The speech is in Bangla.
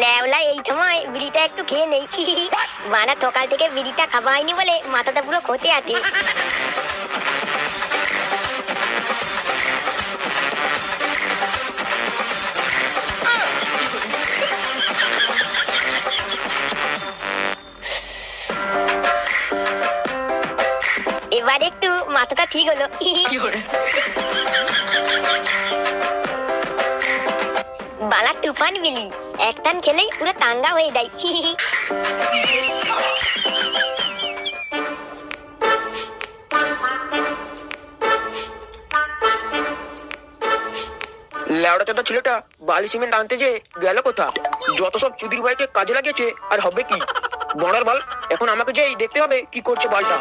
লেওলা এই সময় বিড়িটা একটু খেয়ে নেই। বানা সকাল থেকে বিড়িটা খাওয়া হয়নি বলে মাথাটা পুরো খতে আছে। এবার একটু মাথাটা ঠিক হলো। বালা তুফান বিলি, এক টান খেলেই পুরো টাঙ্গা হয়ে যায়। লেওড়া চোদা ছেলেটা বালি সিমেন্ট আনতে যে গেল কোথা? যত সব চুদির ভাইকে কাজে লাগিয়েছে আর হবে কি? বড়ার বাল, এখন আমাকে যেই দেখতে হবে কি করছে বালটা।